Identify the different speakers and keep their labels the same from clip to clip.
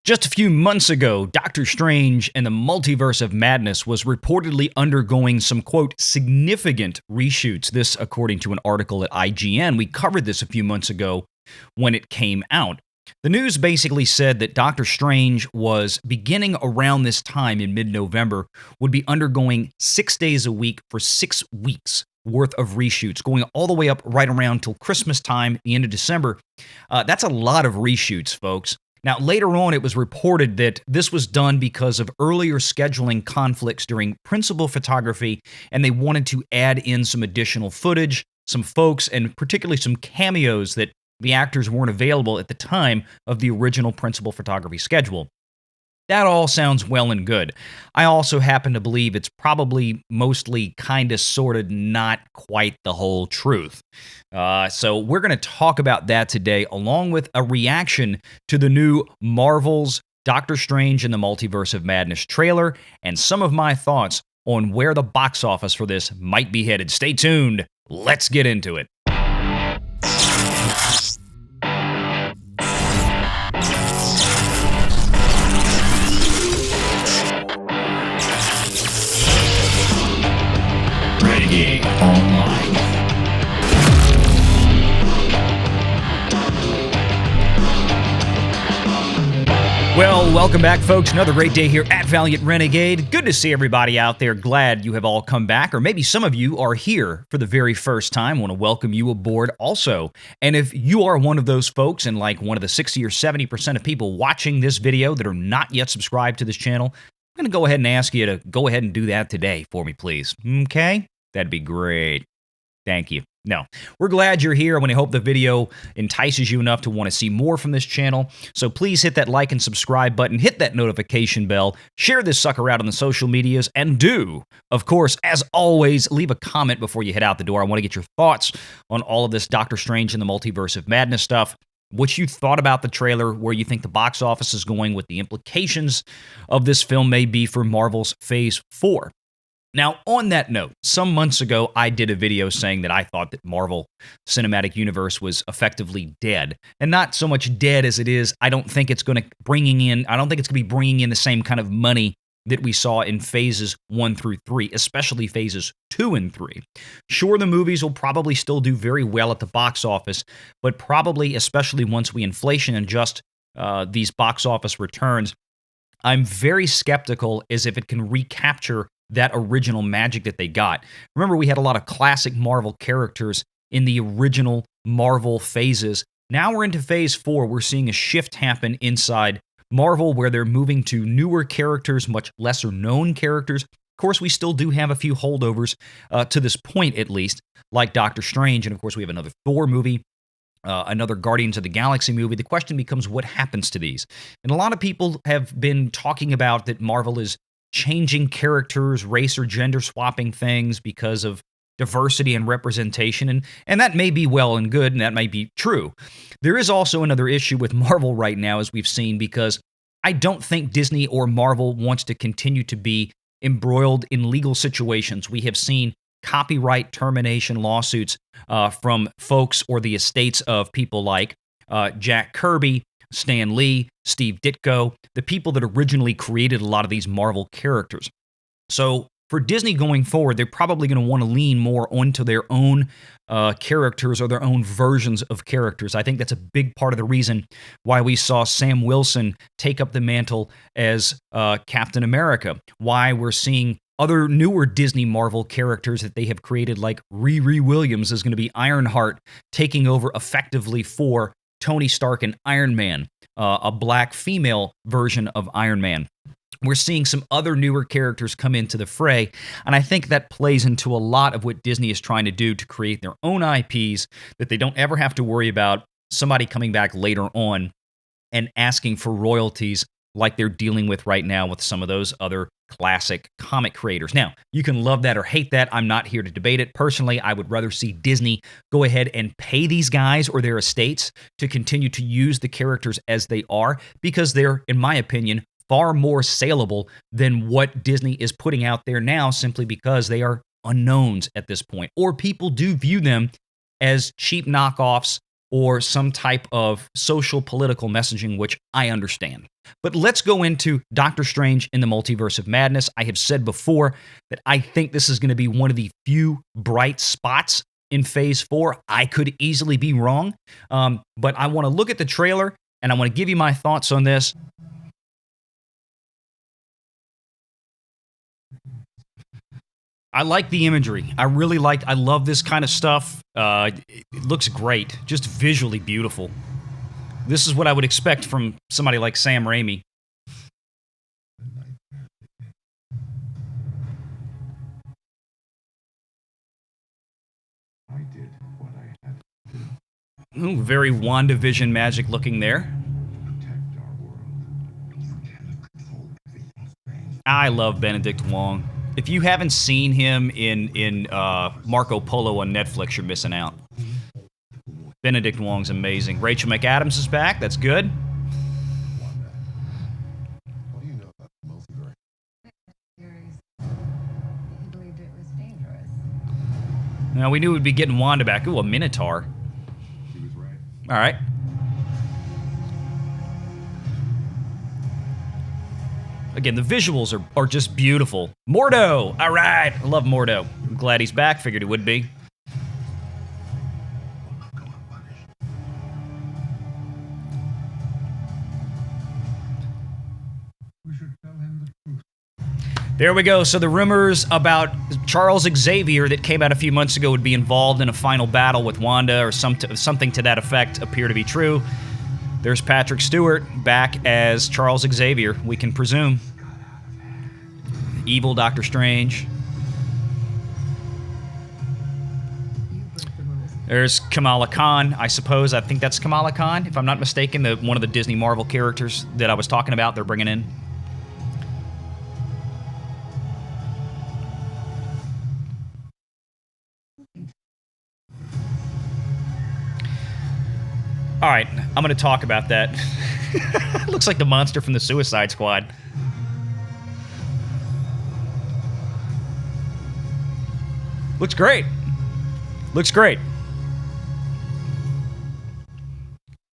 Speaker 1: Just a few months ago, Doctor Strange and the Multiverse of Madness was reportedly undergoing some, quote, significant reshoots. This, according to an article at IGN. We covered this a few months ago when it came out. The news basically said that Doctor Strange was, beginning around this time in mid-November, would be undergoing 6 days a week for 6 weeks worth of reshoots, going all the way up right around till Christmas time, the end of December. That's a lot of reshoots, folks. Now, later on, it was reported that this was done because of earlier scheduling conflicts during principal photography, and they wanted to add in some additional footage, some folks, and particularly some cameos that the actors weren't available at the time of the original principal photography schedule. That all sounds well and good. I also happen to believe it's probably mostly kinda sorta not quite the whole truth. So we're going to talk about that today, along with a reaction to the new Marvel's Doctor Strange and the Multiverse of Madness trailer, and some of my thoughts on where the box office for this might be headed. Stay tuned. Let's get into it. Online. Well, welcome back, folks. Another great day here at Valiant Renegade. Good to see everybody out there. Glad you have all come back, or maybe some of you are here for the very first time. I want to welcome you aboard also. And if you are one of those folks, and like one of the 60 or 70% of people watching this video that are not yet subscribed to this channel, I'm going to go ahead and ask you to go ahead and do that today for me, please. Okay? That'd be great. Thank you. No, we're glad you're here. I want to hope the video entices you enough to want to see more from this channel. So please hit that like and subscribe button, hit that notification bell, share this sucker out on the social medias, and do, of course, as always, leave a comment before you head out the door. I want to get your thoughts on all of this Doctor Strange and the Multiverse of Madness stuff. What you thought about the trailer, where you think the box office is going, what the implications of this film may be for Marvel's Phase 4. Now, on that note, some months ago, I did a video saying that I thought that Marvel Cinematic Universe was effectively dead. And not so much dead as it is, I don't think it's going to be bringing in the same kind of money that we saw in phases 1 through 3, especially phases 2 and 3. Sure, the movies will probably still do very well at the box office, but probably, especially once we inflation adjust these box office returns, I'm very skeptical as if it can recapture that original magic that they got. Remember, we had a lot of classic Marvel characters in the original Marvel phases. Now we're into Phase 4. We're seeing a shift happen inside Marvel where they're moving to newer characters, much lesser known characters. Of course, we still do have a few holdovers to this point, at least, like Doctor Strange. And of course, we have another Thor movie, another Guardians of the Galaxy movie. The question becomes, what happens to these? And a lot of people have been talking about that Marvel is changing characters, race or gender swapping things because of diversity and representation, and that may be well and good, and that might be true. There is also another issue with Marvel right now, as we've seen, because I don't think Disney or Marvel wants to continue to be embroiled in legal situations. We have seen copyright termination lawsuits from folks or the estates of people like Jack Kirby, Stan Lee, Steve Ditko, the people that originally created a lot of these Marvel characters. So for Disney going forward, they're probably going to want to lean more onto their own characters or their own versions of characters. I think that's a big part of the reason why we saw Sam Wilson take up the mantle as Captain America, why we're seeing other newer Disney Marvel characters that they have created, like Riri Williams is going to be Ironheart, taking over effectively for Tony Stark and Iron Man, a black female version of Iron Man. We're seeing some other newer characters come into the fray, and I think that plays into a lot of what Disney is trying to do to create their own IPs that they don't ever have to worry about somebody coming back later on and asking for royalties like they're dealing with right now with some of those other classic comic creators. Now, you can love that or hate that. I'm not here to debate it. Personally, I would rather see Disney go ahead and pay these guys or their estates to continue to use the characters as they are, because they're, in my opinion, far more saleable than what Disney is putting out there now, simply because they are unknowns at this point, or people do view them as cheap knockoffs or some type of social political messaging, which I understand. But let's go into Doctor Strange in the Multiverse of Madness. I have said before that I think this is going to be one of the few bright spots in Phase 4. I could easily be wrong, but I want to look at the trailer, and I want to give you my thoughts on this. I like the imagery. I love this kind of stuff. It looks great, just visually beautiful. This is what I would expect from somebody like Sam Raimi. I did what I had to do. Ooh, very WandaVision magic looking there. I love Benedict Wong. If you haven't seen him in Marco Polo on Netflix, you're missing out. Benedict Wong's amazing. Rachel McAdams is back. That's good. What do you know about Multiverse? He believed it was dangerous. Now, we knew we'd be getting Wanda back. Ooh, a Minotaur. She was right. All right. Again, the visuals are just beautiful. Mordo! All right. I love Mordo. I'm glad he's back. Figured he would be. There we go. So the rumors about Charles Xavier that came out a few months ago would be involved in a final battle with Wanda or something to that effect appear to be true. There's Patrick Stewart back as Charles Xavier, we can presume. Evil Doctor Strange. There's Kamala Khan, I suppose. I think that's Kamala Khan, if I'm not mistaken, one of the Disney Marvel characters that I was talking about they're bringing in. All right, I'm going to talk about that. Looks like the monster from the Suicide Squad. Looks great. Looks great.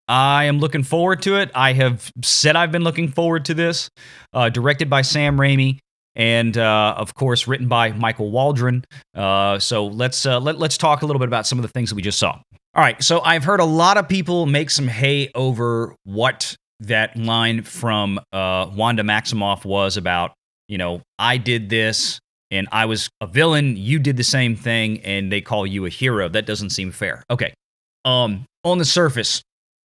Speaker 1: I am looking forward to it. I have said I've been looking forward to this. Directed by Sam Raimi. And, of course, written by Michael Waldron. So let's talk a little bit about some of the things that we just saw. All right, so I've heard a lot of people make some hay over what that line from Wanda Maximoff was about, you know, I did this, and I was a villain, you did the same thing, and they call you a hero. That doesn't seem fair. Okay, on the surface,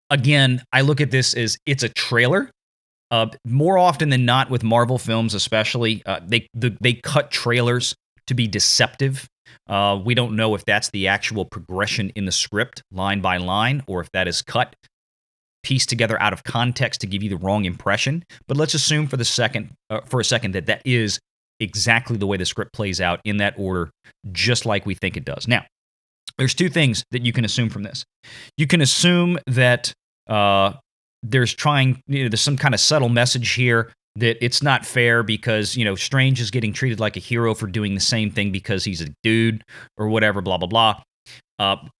Speaker 1: again, I look at this as it's a trailer. More often than not with Marvel films especially, they cut trailers to be deceptive. We don't know if that's the actual progression in the script, line by line, or if that is cut, pieced together out of context to give you the wrong impression. But let's assume for a second that that is exactly the way the script plays out in that order, just like we think it does. Now, there's two things that you can assume from this. You can assume that there's some kind of subtle message here that it's not fair because, you know, Strange is getting treated like a hero for doing the same thing because he's a dude or whatever, blah, blah, blah.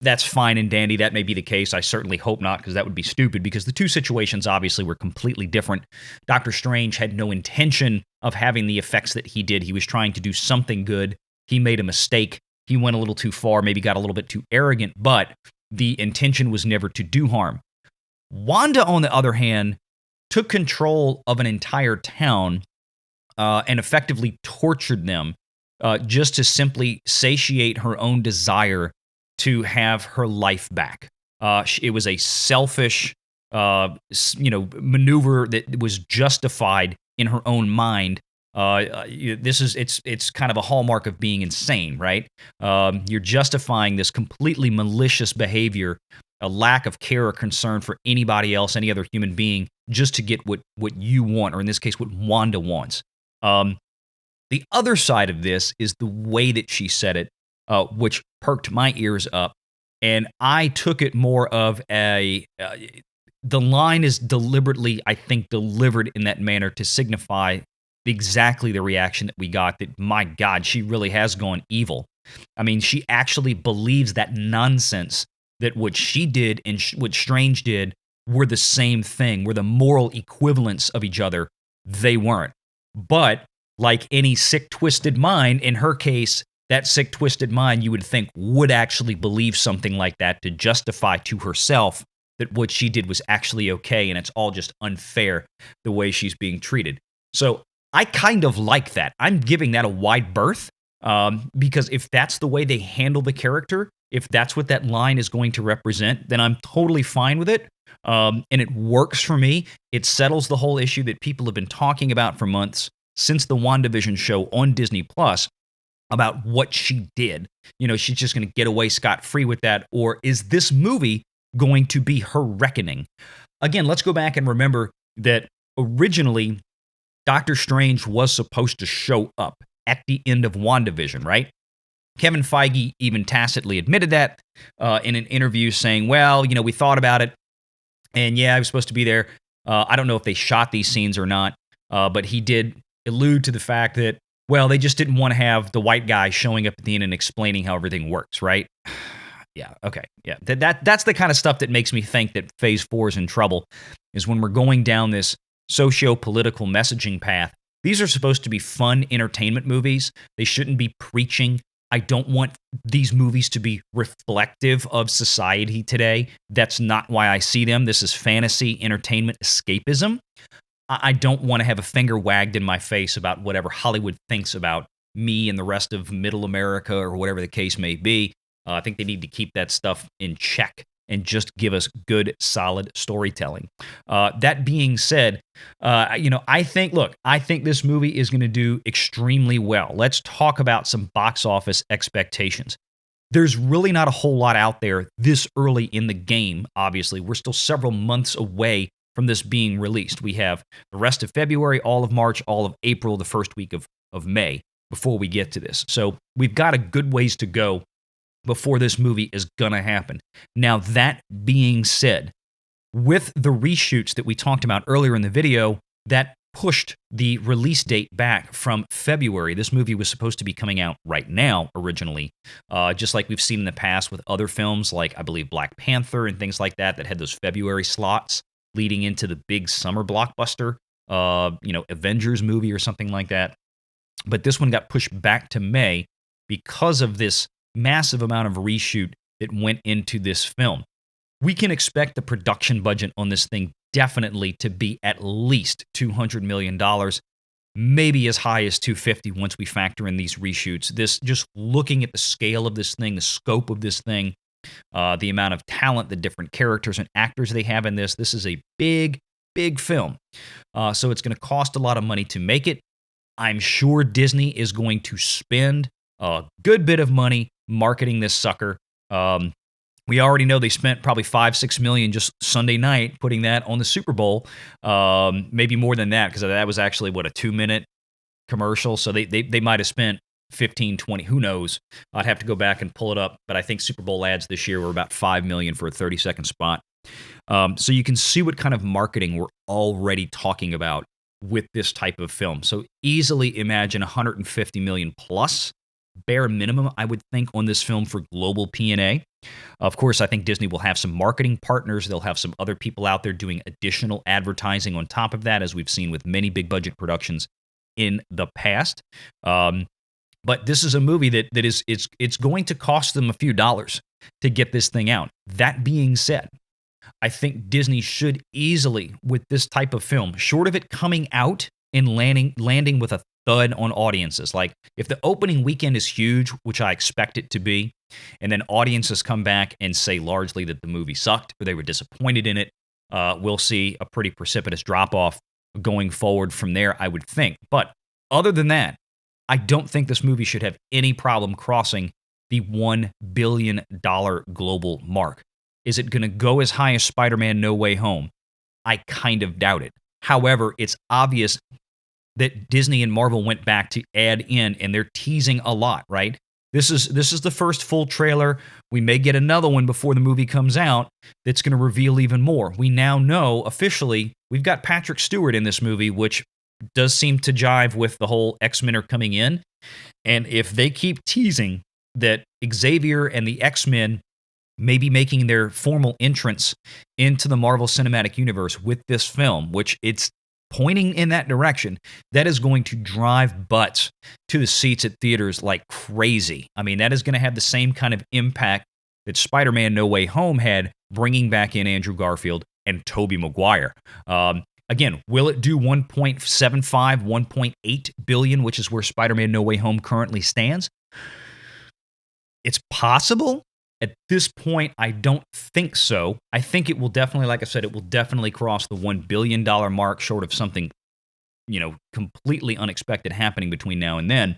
Speaker 1: That's fine and dandy. That may be the case. I certainly hope not, because that would be stupid, because the two situations obviously were completely different. Doctor Strange had no intention of having the effects that he did. He was trying to do something good. He made a mistake. He went a little too far, maybe got a little bit too arrogant, but the intention was never to do harm. Wanda, on the other hand, took control of an entire town and effectively tortured them just to simply satiate her own desire to have her life back. It was a selfish, maneuver that was justified in her own mind. It's kind of a hallmark of being insane, right? You're justifying this completely malicious behavior, a lack of care or concern for anybody else, any other human being, just to get what you want, or in this case, what Wanda wants. The other side of this is the way that she said it, which perked my ears up, and I took it more of the line is deliberately, I think, delivered in that manner to signify exactly the reaction that we got, that, my God, she really has gone evil. I mean, she actually believes that nonsense that what she did and what Strange did were the same thing, were the moral equivalents of each other. They weren't. But like any sick, twisted mind, in her case, that sick, twisted mind, you would think, would actually believe something like that to justify to herself that what she did was actually okay, and it's all just unfair the way she's being treated. So I kind of like that. I'm giving that a wide berth, because if that's the way they handle the character, if that's what that line is going to represent, then I'm totally fine with it. And it works for me. It settles the whole issue that people have been talking about for months since the WandaVision show on Disney Plus about what she did. You know, she's just going to get away scot-free with that, or is this movie going to be her reckoning? Again, let's go back and remember that originally Doctor Strange was supposed to show up at the end of WandaVision, right? Kevin Feige even tacitly admitted that in an interview, saying, well, you know, we thought about it, and yeah, I was supposed to be there. I don't know if they shot these scenes or not, but he did allude to the fact that, well, they just didn't want to have the white guy showing up at the end and explaining how everything works, right? Yeah, okay. Yeah, that's the kind of stuff that makes me think that Phase 4 is in trouble, is when we're going down this socio-political messaging path. These are supposed to be fun entertainment movies. They shouldn't be preaching. I don't want these movies to be reflective of society today. That's not why I see them. This is fantasy, entertainment, escapism. I don't want to have a finger wagged in my face about whatever Hollywood thinks about me and the rest of middle America or whatever the case may be. I think they need to keep that stuff in check and just give us good, solid storytelling. That being said, I think this movie is going to do extremely well. Let's talk about some box office expectations. There's really not a whole lot out there this early in the game, obviously. We're still several months away from this being released. We have the rest of February, all of March, all of April, the first week of May before we get to this. So we've got a good ways to go before this movie is going to happen. Now, that being said, with the reshoots that we talked about earlier in the video, that pushed the release date back from February. This movie was supposed to be coming out right now originally, just like we've seen in the past with other films like, I believe, Black Panther and things like that had those February slots leading into the big summer blockbuster, Avengers movie or something like that. But this one got pushed back to May because of this massive amount of reshoot that went into this film. We can expect the production budget on this thing definitely to be at least $200 million, maybe as high as $250 once we factor in these reshoots. This, just looking at the scale of this thing, the scope of this thing, the amount of talent, the different characters and actors they have in this is a big, big film. So it's going to cost a lot of money to make it. I'm sure Disney is going to spend a good bit of money marketing this sucker. We already know they spent probably $5-6 million just Sunday night putting that on the Super Bowl. Maybe more than that, because that was actually, a 2-minute commercial. So they might have spent 15, 20, who knows? I'd have to go back and pull it up. But I think Super Bowl ads this year were about $5 million for a 30-second spot. So you can see what kind of marketing we're already talking about with this type of film. So easily imagine $150 million plus, bare minimum, I would think, on this film for global P&A. Of course, I think Disney will have some marketing partners. They'll have some other people out there doing additional advertising on top of that, as we've seen with many big budget productions in the past. But this is a movie that it's going to cost them a few dollars to get this thing out. That being said, I think Disney should easily, with this type of film, short of it coming out and landing with a thud on audiences. Like, if the opening weekend is huge, which I expect it to be, and then audiences come back and say largely that the movie sucked or they were disappointed in it, we'll see a pretty precipitous drop-off going forward from there, I would think. But other than that, I don't think this movie should have any problem crossing the $1 billion global mark. Is it going to go as high as Spider-Man No Way Home? I kind of doubt it. However, it's obvious that Disney and Marvel went back to add in, and they're teasing a lot, right? This is the first full trailer. We may get another one before the movie comes out that's going to reveal even more. We now know officially we've got Patrick Stewart in this movie, which does seem to jive with the whole X-Men are coming in. And if they keep teasing that Xavier and the X-Men maybe making their formal entrance into the Marvel Cinematic Universe with this film, which it's pointing in that direction, that is going to drive butts to the seats at theaters like crazy. I mean, that is going to have the same kind of impact that Spider-Man No Way Home had, bringing back in Andrew Garfield and Tobey Maguire. Again, will it do 1.75, 1.8 billion, which is where Spider-Man No Way Home currently stands? It's possible. At this point, I don't think so. I think it will definitely, like I said, it will definitely cross the $1 billion mark, short of something, completely unexpected happening between now and then.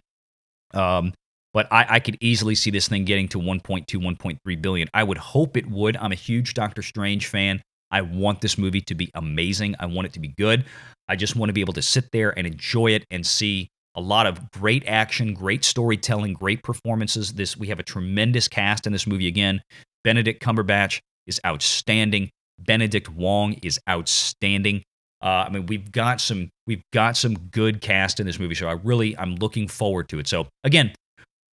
Speaker 1: But I could easily see this thing getting to 1.2, 1.3 billion. I would hope it would. I'm a huge Doctor Strange fan. I want this movie to be amazing. I want it to be good. I just want to be able to sit there and enjoy it and see a lot of great action, great storytelling, great performances. We have a tremendous cast in this movie again. Benedict Cumberbatch is outstanding. Benedict Wong is outstanding. We've got some good cast in this movie, so I'm looking forward to it. So again,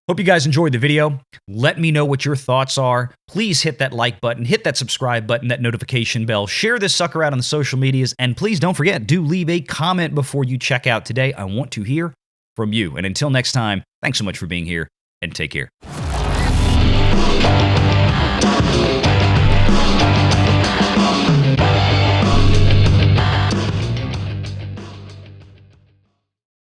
Speaker 1: hope you guys enjoyed the video. Let me know what your thoughts are. Please hit that like button, hit that subscribe button, that notification bell, share this sucker out on the social medias, and please don't forget, do leave a comment before you check out today. I want to hear from you. And until next time, thanks so much for being here, and take care.